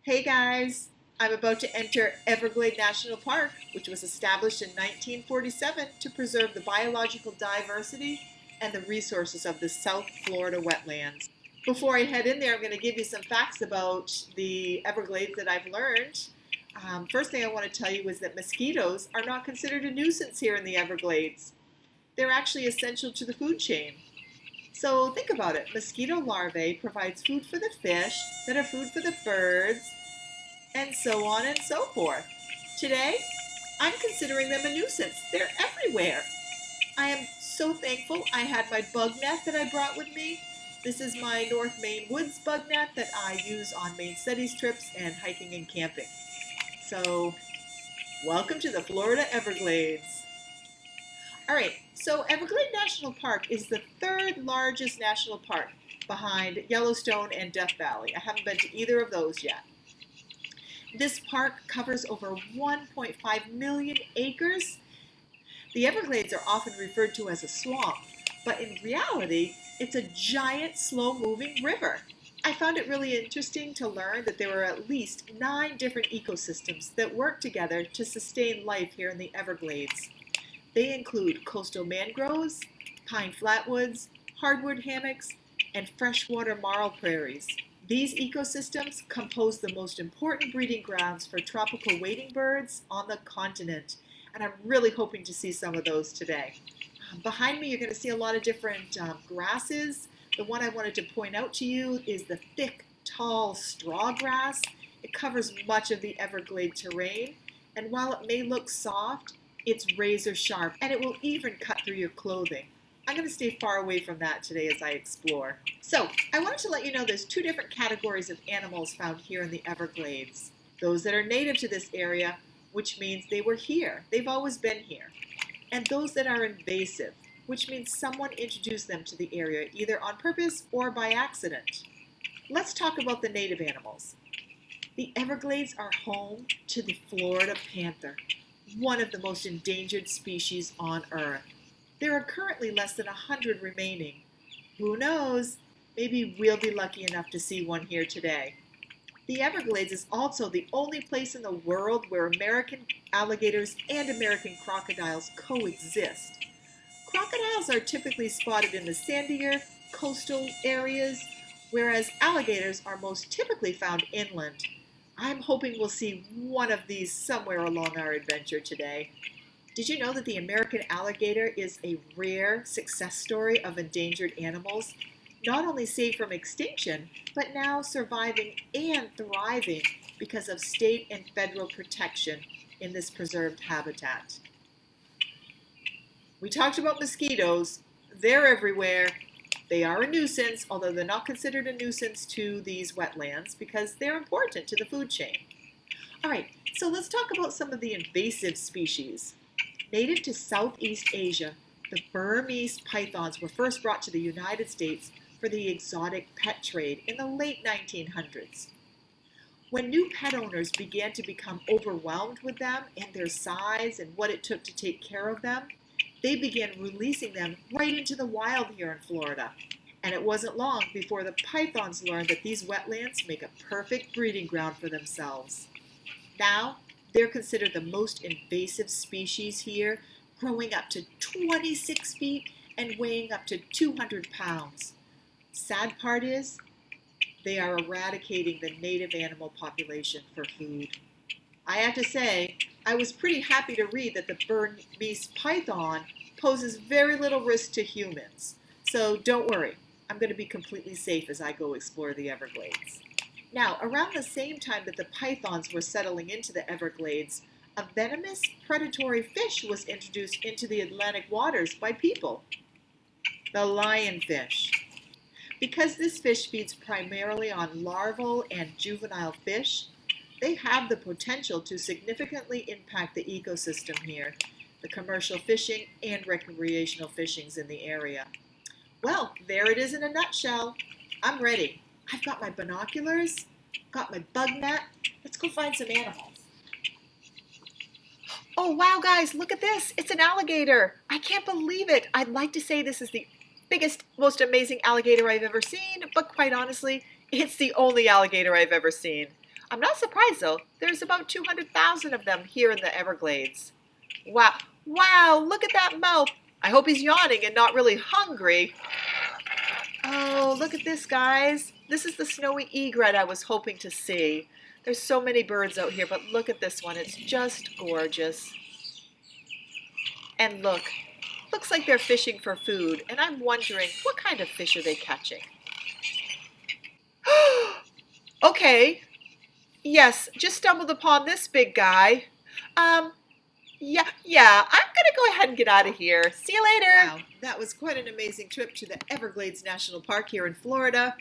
Hey guys, I'm about to enter Everglades National Park, which was established in 1947 to preserve the biological diversity and the resources of the South Florida wetlands. Before I head in there, I'm going to give you some facts about the Everglades that I've learned. First thing I want to tell you is that mosquitoes are not considered a nuisance here in the Everglades. They're actually essential to the food chain. So think about it. Mosquito larvae provides food for the fish that are food for the birds, and so on and so forth. Today, I'm considering them a nuisance. They're everywhere. I am so thankful I had my bug net that I brought with me. This is my North Maine Woods bug net that I use on Maine studies trips and hiking and camping. So, welcome to the Florida Everglades. All right, so Everglades National Park is the third largest national park behind Yellowstone and Death Valley. I haven't been to either of those yet. This park covers over 1.5 million acres. The Everglades are often referred to as a swamp, but in reality, it's a giant, slow-moving river. I found it really interesting to learn that there are at least 9 different ecosystems that work together to sustain life here in the Everglades. They include coastal mangroves, pine flatwoods, hardwood hammocks, and freshwater marl prairies. These ecosystems compose the most important breeding grounds for tropical wading birds on the continent, and I'm really hoping to see some of those today. Behind me, you're going to see a lot of different grasses. The one I wanted to point out to you is the thick, tall straw grass. It covers much of the Everglade terrain, and while it may look soft, it's razor sharp, and it will even cut through your clothing. I'm going to stay far away from that today as I explore. So, I wanted to let you know there's 2 different categories of animals found here in the Everglades. Those that are native to this area, which means they were here, they've always been here. And those that are invasive, which means someone introduced them to the area either on purpose or by accident. Let's talk about the native animals. The Everglades are home to the Florida panther, one of the most endangered species on Earth. There are currently less than 100 remaining. Who knows? Maybe we'll be lucky enough to see one here today. The Everglades is also the only place in the world where American alligators and American crocodiles coexist. Crocodiles are typically spotted in the sandier coastal areas, whereas alligators are most typically found inland. I'm hoping we'll see one of these somewhere along our adventure today. Did you know that the American alligator is a rare success story of endangered animals, not only saved from extinction, but now surviving and thriving because of state and federal protection in this preserved habitat? We talked about mosquitoes. They're everywhere. They are a nuisance, although they're not considered a nuisance to these wetlands because they're important to the food chain. All right, so let's talk about some of the invasive species. Native to Southeast Asia, the Burmese pythons were first brought to the United States for the exotic pet trade in the late 1900s. When new pet owners began to become overwhelmed with them and their size and what it took to take care of them, they began releasing them right into the wild here in Florida. And it wasn't long before the pythons learned that these wetlands make a perfect breeding ground for themselves. Now, they're considered the most invasive species here, growing up to 26 feet and weighing up to 200 pounds. Sad part is, they are eradicating the native animal population for food. I have to say, I was pretty happy to read that the Burmese python poses very little risk to humans. So don't worry, I'm going to be completely safe as I go explore the Everglades. Now, around the same time that the pythons were settling into the Everglades, a venomous predatory fish was introduced into the Atlantic waters by people, the lionfish. Because this fish feeds primarily on larval and juvenile fish, they have the potential to significantly impact the ecosystem here, the commercial fishing and recreational fishings in the area. Well, there it is in a nutshell. I'm ready. I've got my binoculars, got my bug net. Let's go find some animals. Oh, wow, guys, look at this. It's an alligator. I can't believe it. I'd like to say this is the biggest, most amazing alligator I've ever seen, but quite honestly, it's the only alligator I've ever seen. I'm not surprised though. There's about 200,000 of them here in the Everglades. Wow. Wow, look at that mouth. I hope he's yawning and not really hungry. Oh, look at this, guys. This is the snowy egret I was hoping to see. There's so many birds out here, but look at this one. It's just gorgeous. And look, looks like they're fishing for food, and I'm wondering, what kind of fish are they catching? Okay, yes, just stumbled upon this big guy. Um, yeah, I'm gonna go ahead and get out of here. See you later. Wow, that was quite an amazing trip to the Everglades National Park here in Florida.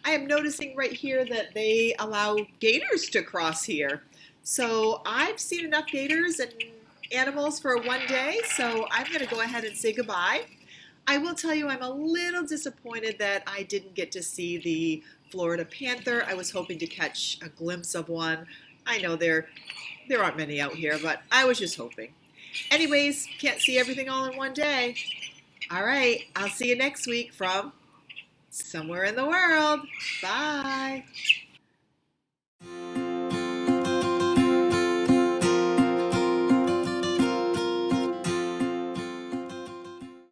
I am noticing right here that they allow gators to cross here. So I've seen enough gators and animals for one day, so I'm going to go ahead and say goodbye. I will tell you I'm a little disappointed that I didn't get to see the Florida panther. I was hoping to catch a glimpse of one. I know there aren't many out here, but I was just hoping. Anyways, can't see everything all in one day. All right, I'll see you next week from somewhere in the world. Bye.